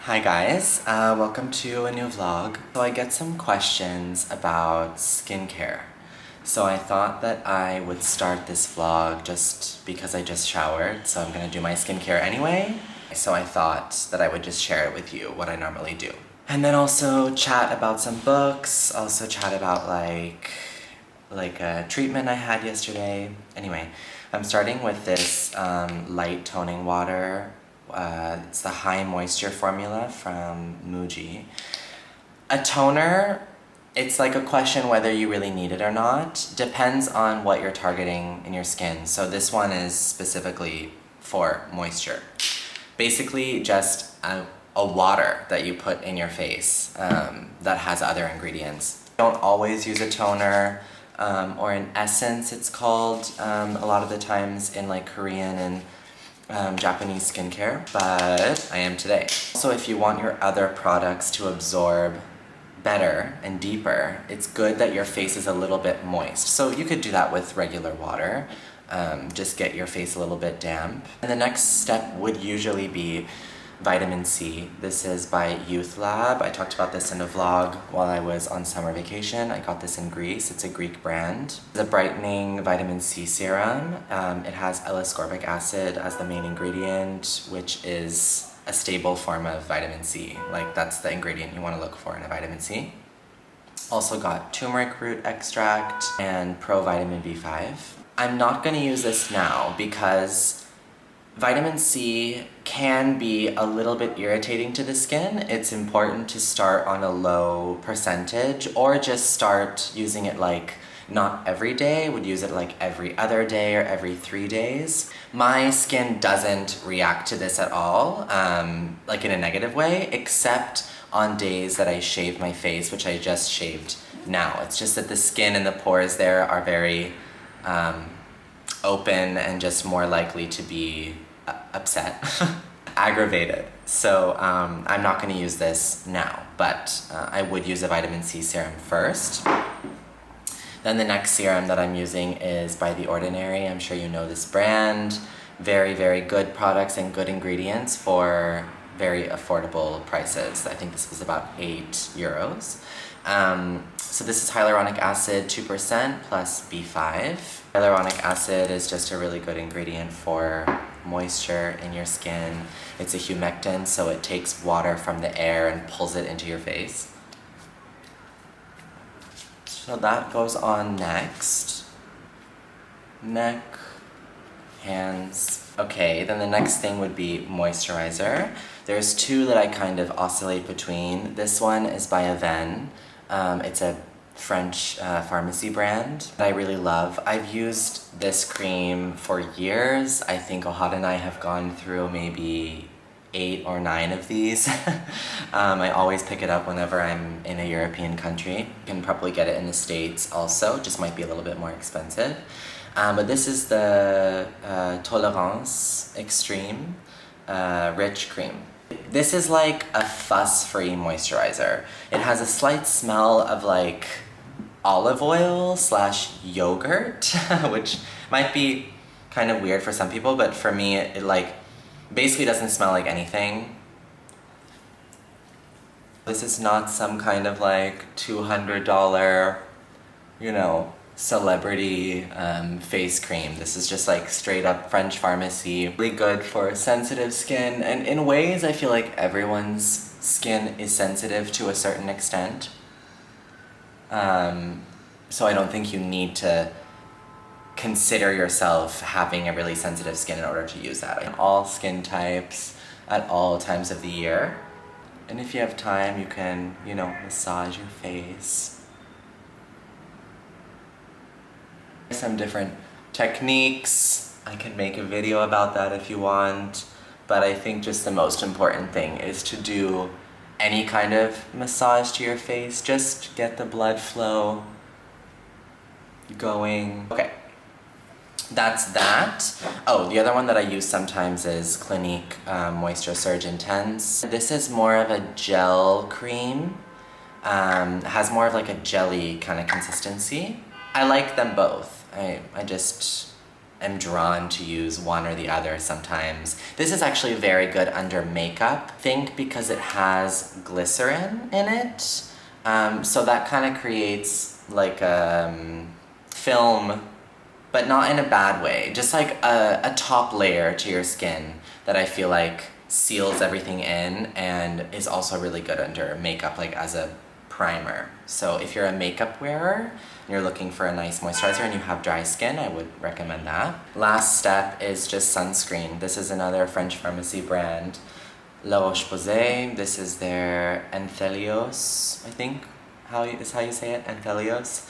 Hi guys, welcome to a new vlog. So I get some questions about skincare. So I thought that I would start this vlog just because I just showered, so I'm gonna do my skincare anyway. So I thought that I would just share it with you, what I normally do. And then also chat about some books, also chat about like a treatment I had yesterday. Anyway, I'm starting with this light toning water. It's the high moisture formula from Muji. A toner, it's like a question whether you really need it or not. Depends on what you're targeting in your skin. So this one is specifically for moisture. Basically just a water that you put in your face that has other ingredients. Don't always use a toner or an essence it's called a lot of the times in like Korean and Japanese skincare, but I am today. So if you want your other products to absorb better and deeper, it's good that your face is a little bit moist. So you could do that with regular water, just get your face a little bit damp. And the next step would usually be vitamin C. This is by Youth Lab. I talked about this in a vlog while I was on summer vacation. I got this in Greece. It's a Greek brand. The brightening vitamin C serum. It has L-ascorbic acid as the main ingredient, which is a stable form of vitamin C. Like that's the ingredient you want to look for in a vitamin C. Also got turmeric root extract and provitamin B5. I'm not going to use this now because vitamin C can be a little bit irritating to the skin. It's important to start on a low percentage or just start using it like not every day, would use it like every other day or every 3 days. My skin doesn't react to this at all, like in a negative way, except on days that I shave my face, which I just shaved now. It's just that the skin and the pores there are very open and just more likely to be upset, aggravated. So I'm not going to use this now, but I would use a vitamin C serum first. Then the next serum that I'm using is by The Ordinary. I'm sure you know this brand. Very, very good products and good ingredients for very affordable prices. I think this was about €8. So this is hyaluronic acid 2% plus B5. Hyaluronic acid is just a really good ingredient for moisture in your skin. It's a humectant, so it takes water from the air and pulls it into your face. So that goes on next. Neck, hands. Okay, then the next thing would be moisturizer. There's two that I kind of oscillate between. This one is by Aven. It's a French pharmacy brand that I really love. I've used this cream for years. I think Ohad and I have gone through maybe 8 or 9 of these. I always pick it up whenever I'm in a European country. You can probably get it in the States also, just might be a little bit more expensive. But this is the Tolerance Extreme Rich Cream. This is like a fuss-free moisturizer. It has a slight smell of like olive oil / yogurt, which might be kind of weird for some people, but for me it like basically doesn't smell like anything. This is not some kind of like $200, you know, celebrity face cream. This is just like straight up French pharmacy. Really good for sensitive skin, and in ways I feel like everyone's skin is sensitive to a certain extent. So I don't think you need to consider yourself having a really sensitive skin in order to use that. All skin types at all times of the year. And if you have time, you can, you know, massage your face. Some different techniques. I can make a video about that if you want. But I think just the most important thing is to do any kind of massage to your face. Just get the blood flow going. Okay. That's that. Oh, the other one that I use sometimes is Clinique Moisture Surge Intense. This is more of a gel cream. It has more of like a jelly kind of consistency. I like them both. I just am drawn to use one or the other sometimes. This is actually very good under makeup, I think because it has glycerin in it. So that kind of creates like a film, but not in a bad way. Just like a top layer to your skin that I feel like seals everything in and is also really good under makeup, like as a primer. So if you're a makeup wearer and you're looking for a nice moisturizer and you have dry skin, I would recommend that. Last step is just sunscreen. This is another French pharmacy brand, La Roche-Posay. This is their Anthelios, I think is how you say it, Anthelios.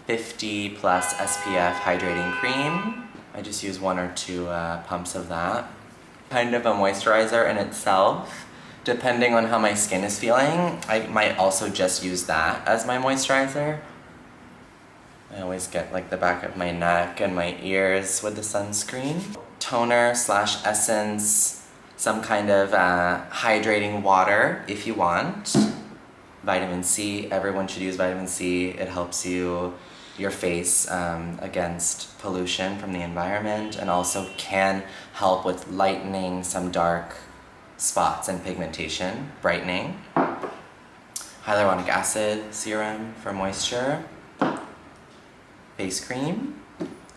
50 plus SPF hydrating cream. I just use 1 or 2 pumps of that. Kind of a moisturizer in itself. Depending on how my skin is feeling, I might also just use that as my moisturizer. I always get like the back of my neck and my ears with the sunscreen. Toner slash essence, some kind of hydrating water if you want. Vitamin C, everyone should use vitamin C. It helps your face against pollution from the environment, and also can help with lightening some dark spots and pigmentation, brightening. Hyaluronic acid serum for moisture. Face cream,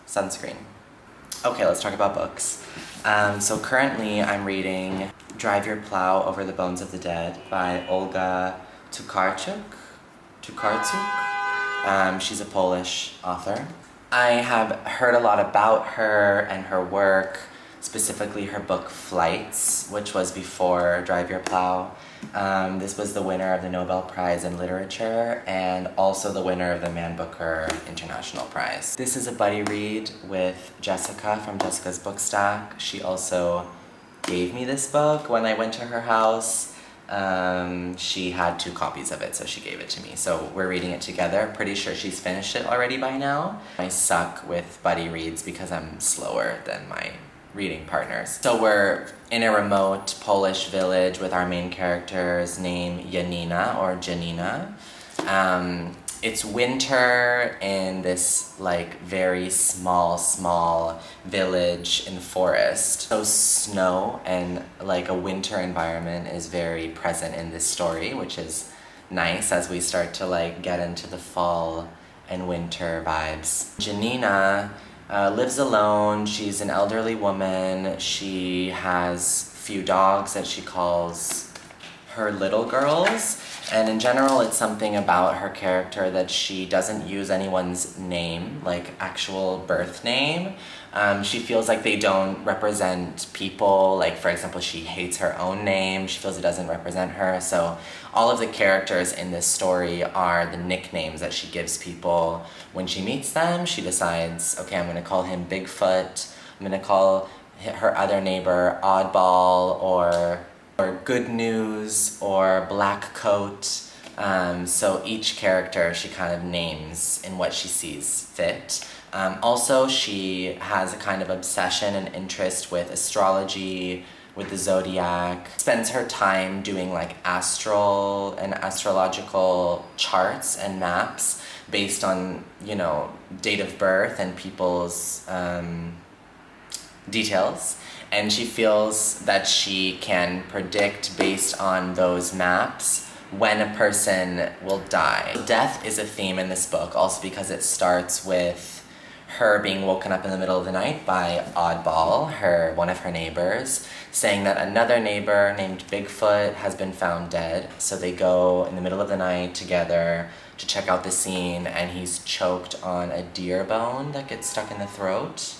sunscreen. Okay, let's talk about books. So currently I'm reading Drive Your Plow Over the Bones of the Dead by Olga Tokarczuk. She's a Polish author. I have heard a lot about her and her work, specifically her book Flights, which was before Drive Your Plow. This was the winner of the Nobel Prize in Literature and also the winner of the Man Booker International Prize. This is a buddy read with Jessica from Jessica's Book Stack. She also gave me this book when I went to her house. She had 2 copies of it, so she gave it to me. So we're reading it together. Pretty sure she's finished it already by now. I suck with buddy reads because I'm slower than my reading partners. So we're in a remote Polish village with our main character's name Janina or Janina. It's winter in this like very small village in the forest. So snow and like a winter environment is very present in this story, which is nice as we start to like get into the fall and winter vibes. Janina lives alone. She's an elderly woman. She has few dogs that she calls her little girls. And in general, it's something about her character that she doesn't use anyone's name, like actual birth name. She feels like they don't represent people. Like, for example, she hates her own name. She feels it doesn't represent her. So all of the characters in this story are the nicknames that she gives people. When she meets them, she decides, okay, I'm going to call him Bigfoot. I'm going to call her other neighbor Oddball or Good News or Black Coat. So each character she kind of names in what she sees fit. Also, she has a kind of obsession and interest with astrology, with the zodiac, spends her time doing like astral and astrological charts and maps based on, you know, date of birth and people's details. And she feels that she can predict based on those maps when a person will die. Death is a theme in this book, also because it starts with her being woken up in the middle of the night by Oddball, one of her neighbors, saying that another neighbor named Bigfoot has been found dead. So they go in the middle of the night together to check out the scene, and he's choked on a deer bone that gets stuck in the throat.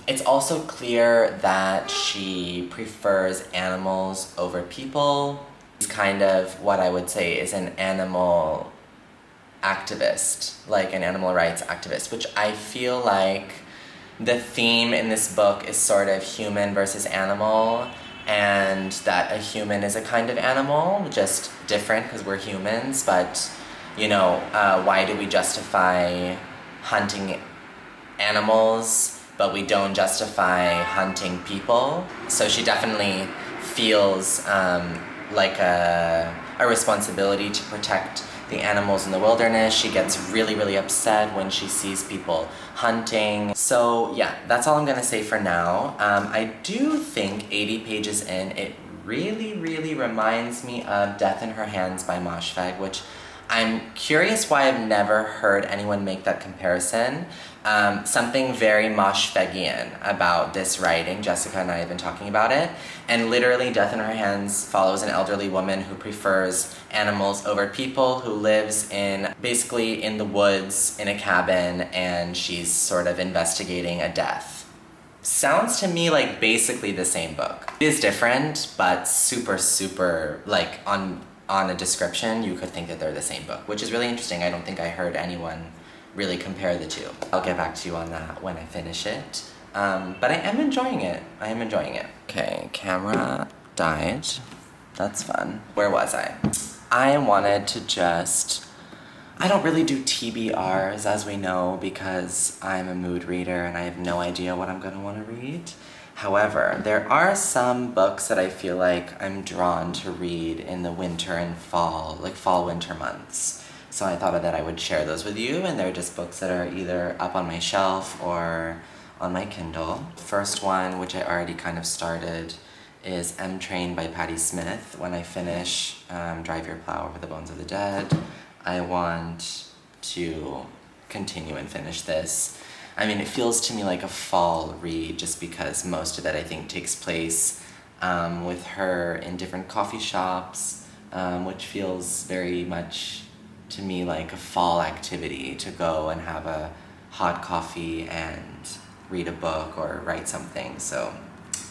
It's also clear that she prefers animals over people. She's kind of what I would say is an animal activist, like an animal rights activist, which I feel like the theme in this book is sort of human versus animal, and that a human is a kind of animal, just different because we're humans, but, you know, why do we justify hunting animals but we don't justify hunting people? So she definitely feels like a responsibility to protect the animals in the wilderness. She gets really, really upset when she sees people hunting. So yeah, that's all I'm gonna say for now. I do think 80 pages in, it really, really reminds me of Death in Her Hands by Moshfegh, which I'm curious why I've never heard anyone make that comparison. Something very Moshfeghian about this writing. Jessica and I have been talking about it. And literally, Death in Her Hands follows an elderly woman who prefers animals over people, who lives basically in the woods in a cabin, and she's sort of investigating a death. Sounds to me like basically the same book. It is different, but super, super, like on a description, you could think that they're the same book, which is really interesting. I don't think I heard anyone really compare the two. I'll get back to you on that when I finish it. But I am enjoying it. Okay, camera died. That's fun. Where was I? I wanted to I don't really do TBRs, as we know, because I'm a mood reader and I have no idea what I'm gonna wanna read. However, there are some books that I feel like I'm drawn to read in the winter and fall, like fall-winter months. So I thought that I would share those with you, and they're just books that are either up on my shelf or on my Kindle. First one, which I already kind of started, is M Train by Patti Smith. When I finish Drive Your Plow Over the Bones of the Dead, I want to continue and finish this. I mean, it feels to me like a fall read just because most of it, I think, takes place with her in different coffee shops, which feels very much to me like a fall activity, to go and have a hot coffee and read a book or write something. So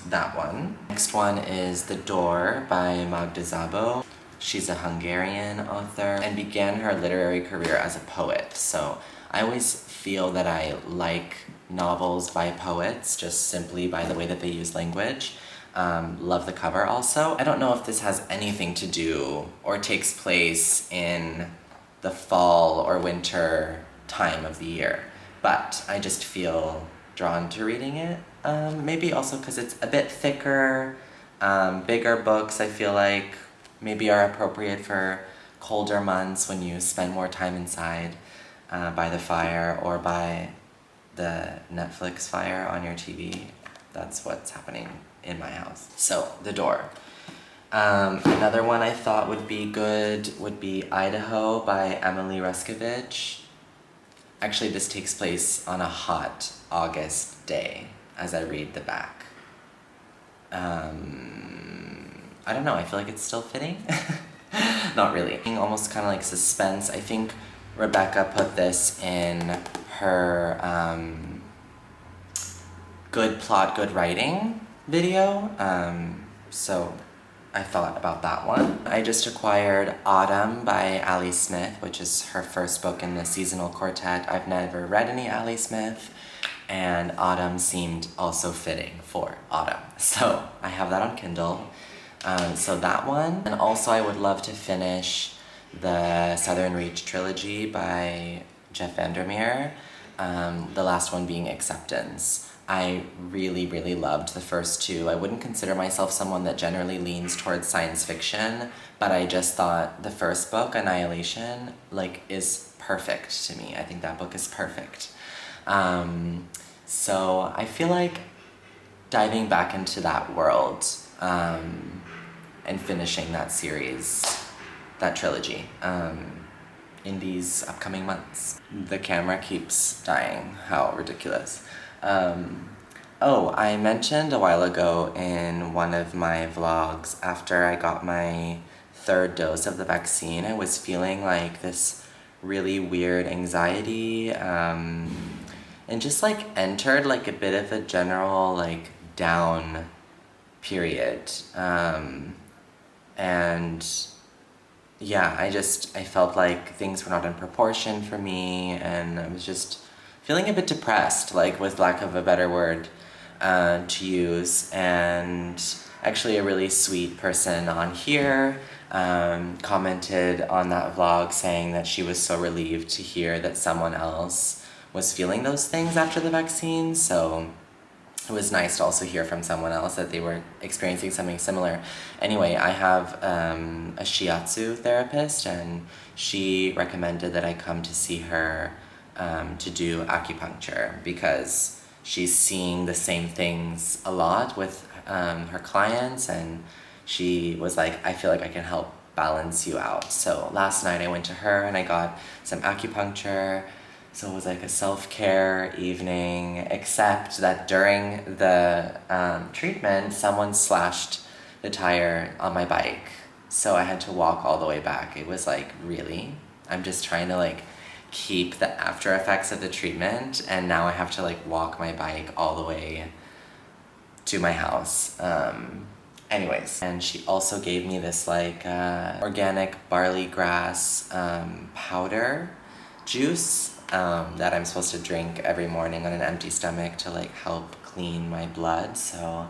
that one. Next one is The Door by Magda Szabo. She's a Hungarian author and began her literary career as a poet. So I always feel that I like novels by poets just simply by the way that they use language. Love the cover also. I don't know if this has anything to do or takes place in the fall or winter time of the year, but I just feel drawn to reading it. Maybe also because it's a bit thicker, bigger books I feel like maybe are appropriate for colder months when you spend more time inside by the fire or by the Netflix fire on your TV. That's what's happening in my house. So, The Door. Another one I thought would be good would be Idaho by Emily Ruskovich. Actually, this takes place on a hot August day as I read the back. I don't know, I feel like it's still fitting. Not really. Almost kind of like suspense. I think Rebecca put this in her good plot, good writing video. So I thought about that one. I just acquired Autumn by Ali Smith, which is her first book in the seasonal quartet. I've never read any Ali Smith, and Autumn seemed also fitting for autumn. So I have that on Kindle. So that one. And also I would love to finish the Southern Reach trilogy by Jeff Vandermeer, the last one being Acceptance. I really, really loved the first two. I wouldn't consider myself someone that generally leans towards science fiction, but I just thought the first book, Annihilation, is perfect to me. I think that book is perfect. So I feel like diving back into that world and finishing that series, that trilogy, in these upcoming months. The camera keeps dying. How ridiculous. I mentioned a while ago in one of my vlogs, after I got my third dose of the vaccine, I was feeling like this really weird anxiety, and just entered a bit of a general down period. And yeah, I felt like things were not in proportion for me, and I was just feeling a bit depressed, with lack of a better word to use. And actually a really sweet person on here commented on that vlog saying that she was so relieved to hear that someone else was feeling those things after the vaccine. So it was nice to also hear from someone else that they were experiencing something similar. Anyway, I have a shiatsu therapist, and she recommended that I come to see her to do acupuncture because she's seeing the same things a lot with her clients, and she was like, I feel like I can help balance you out. So last night I went to her and I got some acupuncture. So it was like a self-care evening, except that during the treatment, someone slashed the tire on my bike. So I had to walk all the way back. It was like, really? I'm just trying to like keep the after effects of the treatment, and now I have to like walk my bike all the way to my house. Anyways, and she also gave me this like organic barley grass powder juice that I'm supposed to drink every morning on an empty stomach to like help clean my blood. So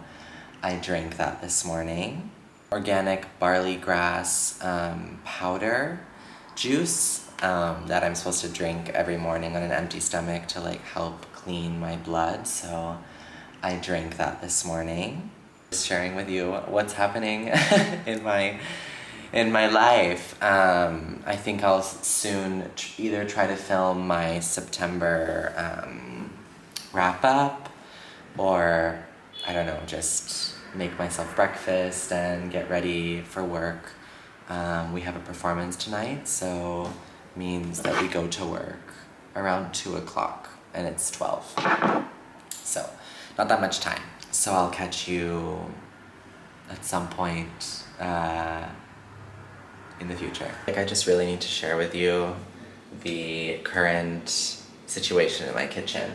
I drank that this morning. Organic barley grass powder juice that I'm supposed to drink every morning on an empty stomach to like help clean my blood. So I drank that this morning. Just sharing with you what's happening in my life. I think I'll soon either try to film my September wrap up, or I don't know, just make myself breakfast and get ready for work. We have a performance tonight, so means that we go to work around 2 o'clock and it's 12. So not that much time. So I'll catch you at some point in the future. Like, I just really need to share with you the current situation in my kitchen,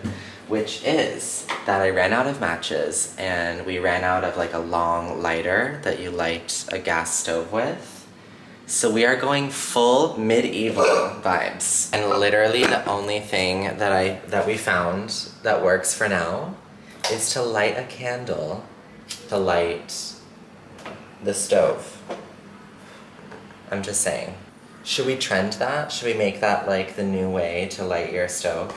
which is that I ran out of matches and we ran out of like a long lighter that you light a gas stove with. So we are going full medieval vibes. And literally the only thing that we found that works for now is to light a candle to light the stove. I'm just saying. Should we trend that? Should we make that like the new way to light your stove?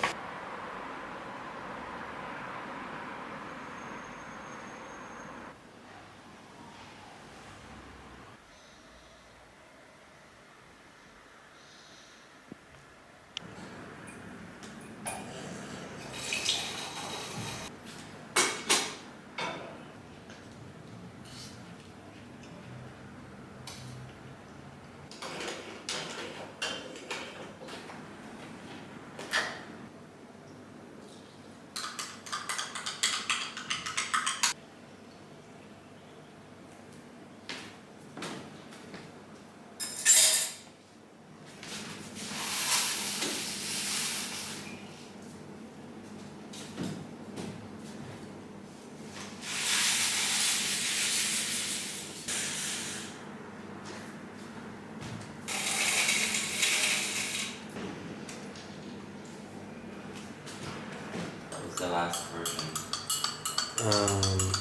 The last version.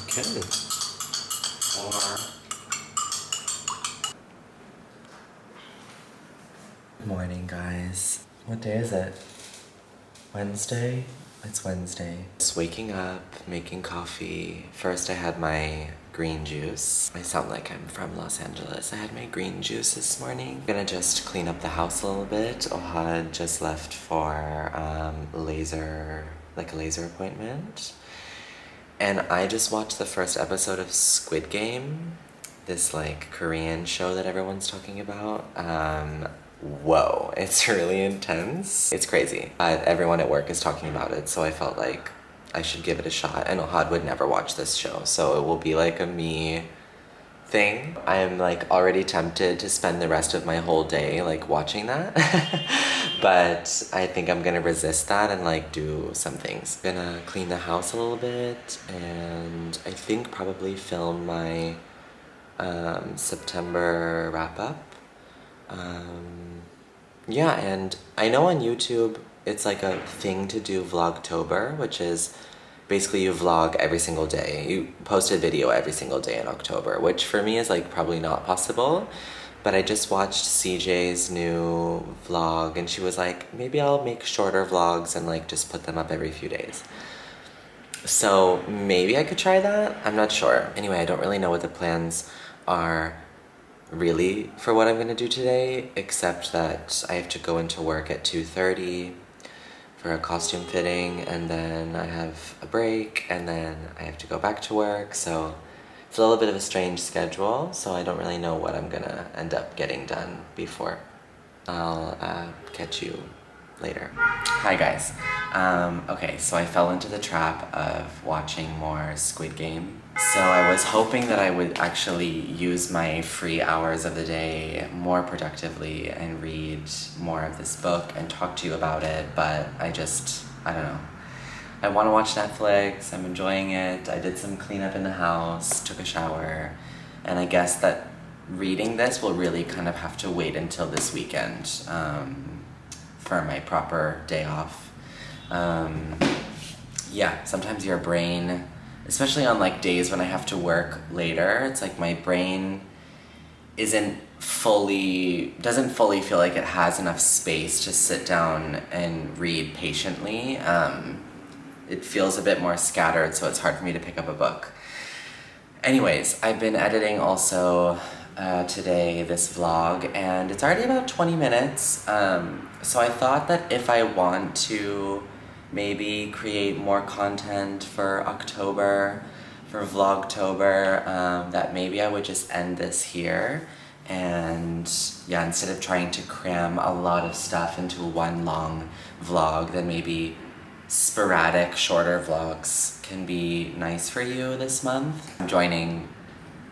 Okay. Or... Good morning, guys. What day is it? Wednesday? It's Wednesday. Just waking up, making coffee. First I had my green juice. I sound like I'm from Los Angeles. I had my green juice this morning. I'm gonna just clean up the house a little bit. Ohad just left for a laser appointment. And I just watched the first episode of Squid Game, this like Korean show that everyone's talking about. Whoa, it's really intense. It's crazy. Everyone at work is talking about it, so I felt like I should give it a shot. And Ohad would never watch this show, so it will be like a me thing. I'm like already tempted to spend the rest of my whole day like watching that. But I think I'm gonna resist that and like do some things. Gonna clean the house a little bit, and I think probably film my September wrap up. Yeah, and I know on YouTube it's like a thing to do Vlogtober, which is basically you vlog every single day. You post a video every single day in October, which for me is like probably not possible. But I just watched CJ's new vlog, and she was like, maybe I'll make shorter vlogs and like just put them up every few days. So maybe I could try that? I'm not sure. Anyway, I don't really know what the plans are really for what I'm gonna do today, except that I have to go into work at 2:30 for a costume fitting, and then I have a break, and then I have to go back to work, so it's a little bit of a strange schedule, so I don't really know what I'm gonna end up getting done before. I'll catch you later. Hi guys. Okay, so I fell into the trap of watching more Squid Game. So I was hoping that I would actually use my free hours of the day more productively and read more of this book and talk to you about it, but I don't know. I want to watch Netflix, I'm enjoying it, I did some cleanup in the house, took a shower, and I guess that reading this will really kind of have to wait until this weekend for my proper day off. Yeah, sometimes your brain, especially on like days when I have to work later, it's like my brain doesn't fully feel like it has enough space to sit down and read patiently. It feels a bit more scattered, so it's hard for me to pick up a book. Anyways, I've been editing also today this vlog, and it's already about 20 minutes. So I thought that if I want to maybe create more content for October, for Vlogtober, that maybe I would just end this here. And yeah, instead of trying to cram a lot of stuff into one long vlog, then maybe sporadic, shorter vlogs can be nice for you this month. I'm joining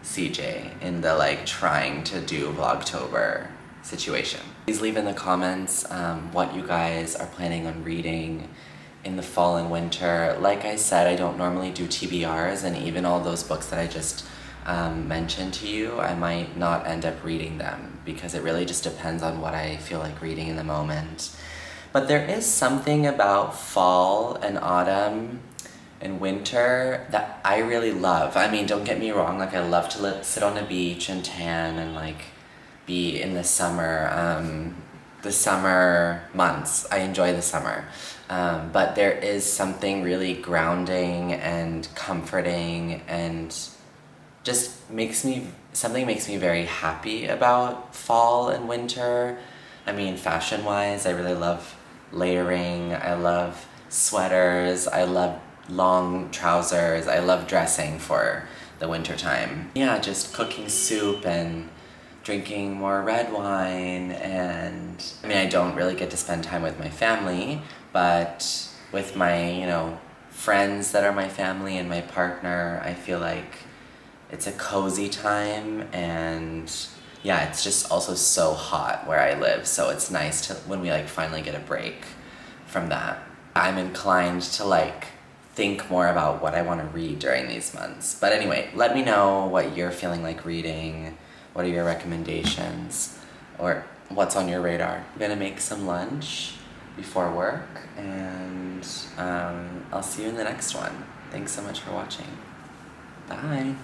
CJ in the like trying to do Vlogtober situation. Please leave in the comments what you guys are planning on reading in the fall and winter. Like I said, I don't normally do TBRs, and even all those books that I just mentioned to you, I might not end up reading them because it really just depends on what I feel like reading in the moment. But there is something about fall and autumn and winter that I really love. I mean, don't get me wrong, like I love to sit on a beach and tan and like be in the summer months. I enjoy the summer. But there is something really grounding and comforting and just something makes me very happy about fall and winter. I mean, fashion-wise, I really love layering, I love sweaters, I love long trousers, I love dressing for the winter time. Yeah, just cooking soup and drinking more red wine, and I mean, I don't really get to spend time with my family, but with my, friends that are my family and my partner, I feel like it's a cozy time. And yeah, it's just also so hot where I live, so it's nice when we like finally get a break from that. I'm inclined to like think more about what I want to read during these months. But anyway, let me know what you're feeling like reading, what are your recommendations, or what's on your radar. I'm gonna make some lunch before work, and I'll see you in the next one. Thanks so much for watching. Bye.